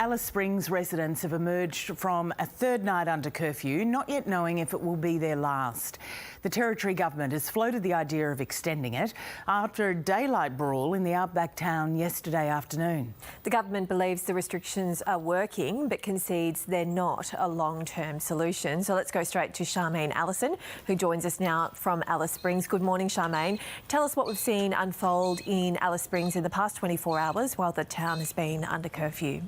Alice Springs residents have emerged from a third night under curfew, not yet knowing if it will be their last. The Territory Government has floated the idea of extending it after a daylight brawl in the outback town yesterday afternoon. The government believes the restrictions are working but concedes they're not a long-term solution. So let's go straight to Charmaine Allison, who joins us now from Alice Springs. Good morning, Charmaine. Tell us what we've seen unfold in Alice Springs in the past 24 hours while the town has been under curfew.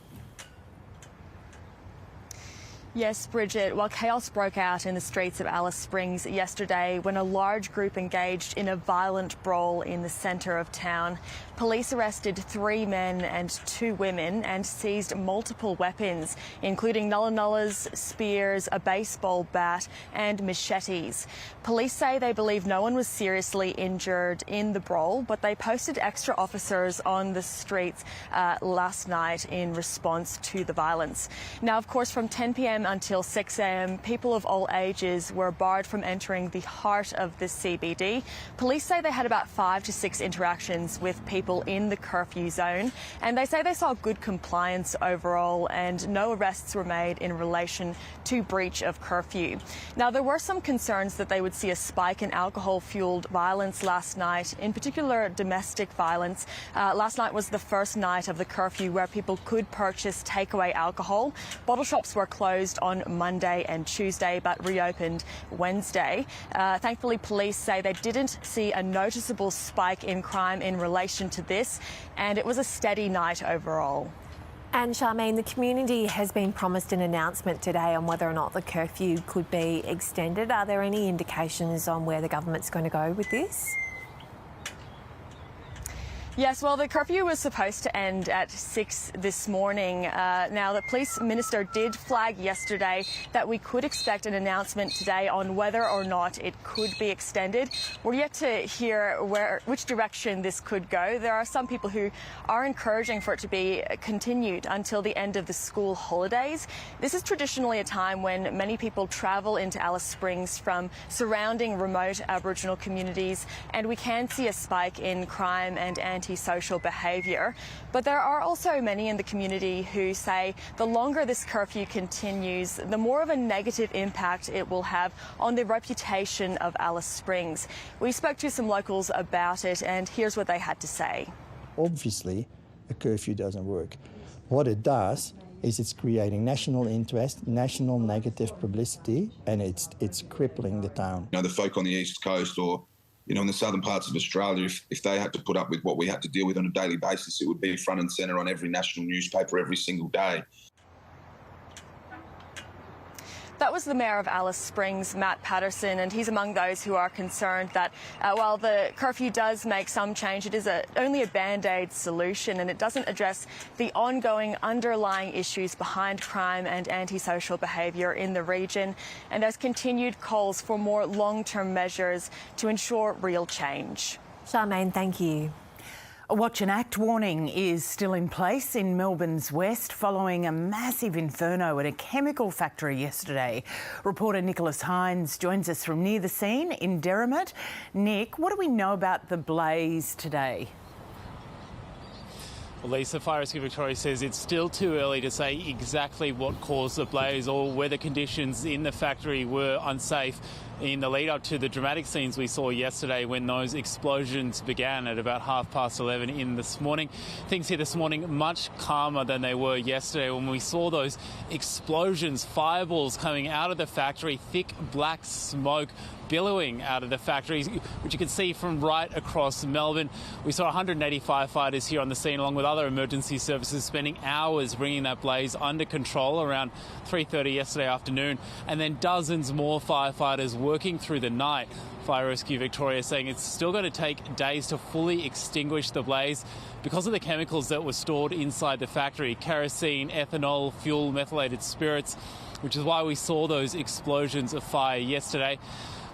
Yes, Bridget. Well, chaos broke out in the streets of Alice Springs yesterday when a large group engaged in a violent brawl in the centre of town. Police arrested 3 men and 2 women and seized multiple weapons, including nulla-nullas, spears, a baseball bat and machetes. Police say they believe no one was seriously injured in the brawl, but they posted extra officers on the streets last night in response to the violence. Now, of course, from 10 p.m. until 6 a.m, people of all ages were barred from entering the heart of the CBD. Police say they had about 5 to 6 interactions with people in the curfew zone, and they say they saw good compliance overall and no arrests were made in relation to breach of curfew. Now, there were some concerns that they would see a spike in alcohol-fueled violence last night, in particular domestic violence. Last night was the first night of the curfew where people could purchase takeaway alcohol. Bottle shops were closed on Monday and Tuesday but reopened Wednesday. Thankfully, police say they didn't see a noticeable spike in crime in relation to this, and it was a steady night overall. And Charmaine, the community has been promised an announcement today on whether or not the curfew could be extended. Are there any indications on where the government's going to go with this? Yes, well, the curfew was supposed to end at 6 this morning. Now, the police minister did flag yesterday that we could expect an announcement today on whether or not it could be extended. We're yet to hear which direction this could go. There are some people who are encouraging for it to be continued until the end of the school holidays. This is traditionally a time when many people travel into Alice Springs from surrounding remote Aboriginal communities, and we can see a spike in crime and antisocial behaviour. But there are also many in the community who say the longer this curfew continues, the more of a negative impact it will have on the reputation of Alice Springs. We spoke to some locals about it, and here's what they had to say. Obviously, a curfew doesn't work. What it does is it's creating national interest, national negative publicity, and it's crippling the town. You know, the folk on the East Coast or in the southern parts of Australia, if they had to put up with what we had to deal with on a daily basis, it would be front and centre on every national newspaper every single day. That was the Mayor of Alice Springs, Matt Patterson, and he's among those who are concerned that while the curfew does make some change, it is only a band-aid solution and it doesn't address the ongoing underlying issues behind crime and antisocial behaviour in the region. And there's continued calls for more long-term measures to ensure real change. Charmaine, thank you. A watch and act warning is still in place in Melbourne's west following a massive inferno at a chemical factory yesterday. Reporter Nicholas Hines joins us from near the scene in Derrimut. Nick, what do we know about the blaze today? Well, Lisa, Fire Rescue Victoria says it's still too early to say exactly what caused the blaze or whether conditions in the factory were unsafe in the lead up to the dramatic scenes we saw yesterday when those explosions began at about 11:30 in this morning. Things here this morning much calmer than they were yesterday when we saw those explosions, fireballs coming out of the factory, thick black smoke billowing out of the factories, which you can see from right across Melbourne. We saw 180 firefighters here on the scene, along with other emergency services, spending hours bringing that blaze under control around 3:30 yesterday afternoon, and then dozens more firefighters working through the night. Fire Rescue Victoria saying it's still going to take days to fully extinguish the blaze because of the chemicals that were stored inside the factory: kerosene, ethanol, fuel, methylated spirits, which is why we saw those explosions of fire yesterday.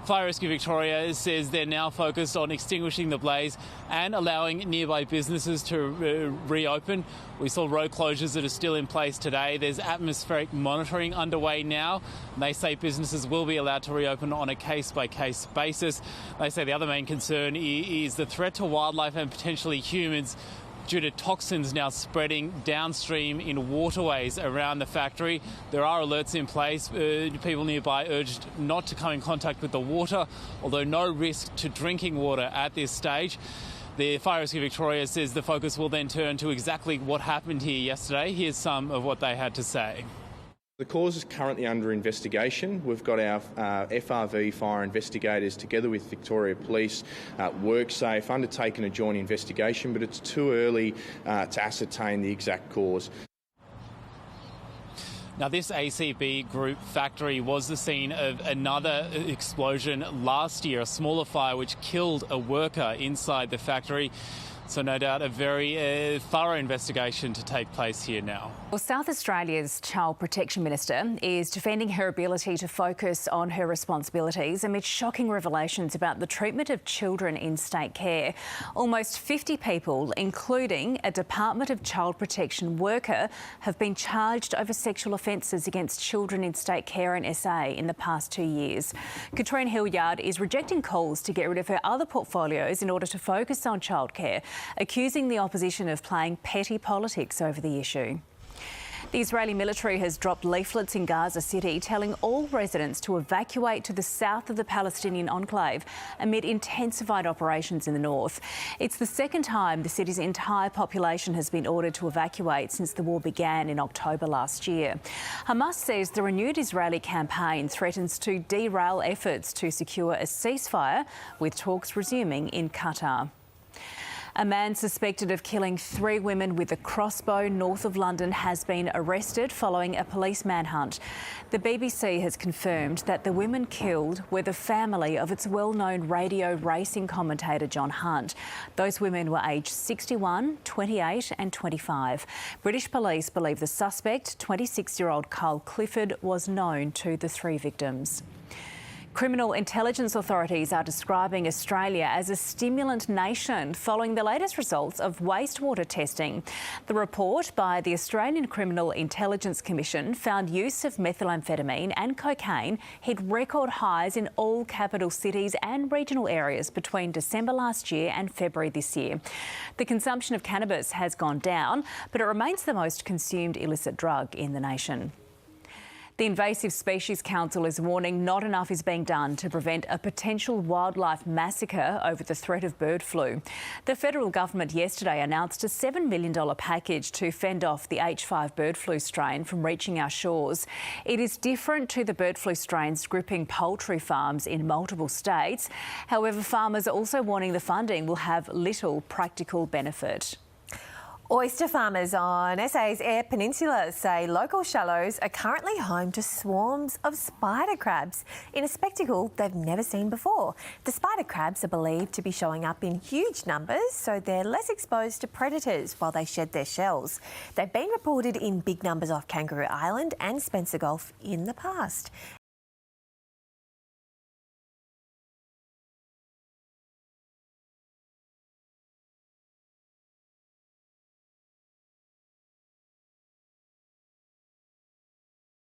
Fire Rescue Victoria says they're now focused on extinguishing the blaze and allowing nearby businesses to reopen. We saw road closures that are still in place today. There's atmospheric monitoring underway now. They say businesses will be allowed to reopen on a case-by-case basis. They say the other main concern is the threat to wildlife and potentially humans due to toxins now spreading downstream in waterways around the factory. There are alerts in place. People nearby urged not to come in contact with the water, although no risk to drinking water at this stage. The Fire Rescue Victoria says the focus will then turn to exactly what happened here yesterday. Here's some of what they had to say. The cause is currently under investigation. We've got our FRV fire investigators together with Victoria Police, WorkSafe, undertaking a joint investigation, but it's too early to ascertain the exact cause. Now, this ACB Group factory was the scene of another explosion last year, a smaller fire which killed a worker inside the factory. So no doubt a very thorough investigation to take place here now. Well, South Australia's Child Protection Minister is defending her ability to focus on her responsibilities amid shocking revelations about the treatment of children in state care. Almost 50 people, including a Department of Child Protection worker, have been charged over sexual offences against children in state care in SA in the past 2 years. Katrine Hilliard is rejecting calls to get rid of her other portfolios in order to focus on childcare, accusing the opposition of playing petty politics over the issue. The Israeli military has dropped leaflets in Gaza City telling all residents to evacuate to the south of the Palestinian enclave amid intensified operations in the north. It's the second time the city's entire population has been ordered to evacuate since the war began in October last year. Hamas says the renewed Israeli campaign threatens to derail efforts to secure a ceasefire, with talks resuming in Qatar. A man suspected of killing 3 women with a crossbow north of London has been arrested following a police manhunt. The BBC has confirmed that the women killed were the family of its well-known radio racing commentator John Hunt. Those women were aged 61, 28 and 25. British police believe the suspect, 26-year-old Carl Clifford, was known to the 3 victims. Criminal intelligence authorities are describing Australia as a stimulant nation following the latest results of wastewater testing. The report by the Australian Criminal Intelligence Commission found use of methamphetamine and cocaine hit record highs in all capital cities and regional areas between December last year and February this year. The consumption of cannabis has gone down, but it remains the most consumed illicit drug in the nation. The Invasive Species Council is warning not enough is being done to prevent a potential wildlife massacre over the threat of bird flu. The federal government yesterday announced a $7 million package to fend off the H5 bird flu strain from reaching our shores. It is different to the bird flu strains gripping poultry farms in multiple states. However, farmers are also warning the funding will have little practical benefit. Oyster farmers on SA's Eyre Peninsula say local shallows are currently home to swarms of spider crabs in a spectacle they've never seen before. The spider crabs are believed to be showing up in huge numbers, so they're less exposed to predators while they shed their shells. They've been reported in big numbers off Kangaroo Island and Spencer Gulf in the past.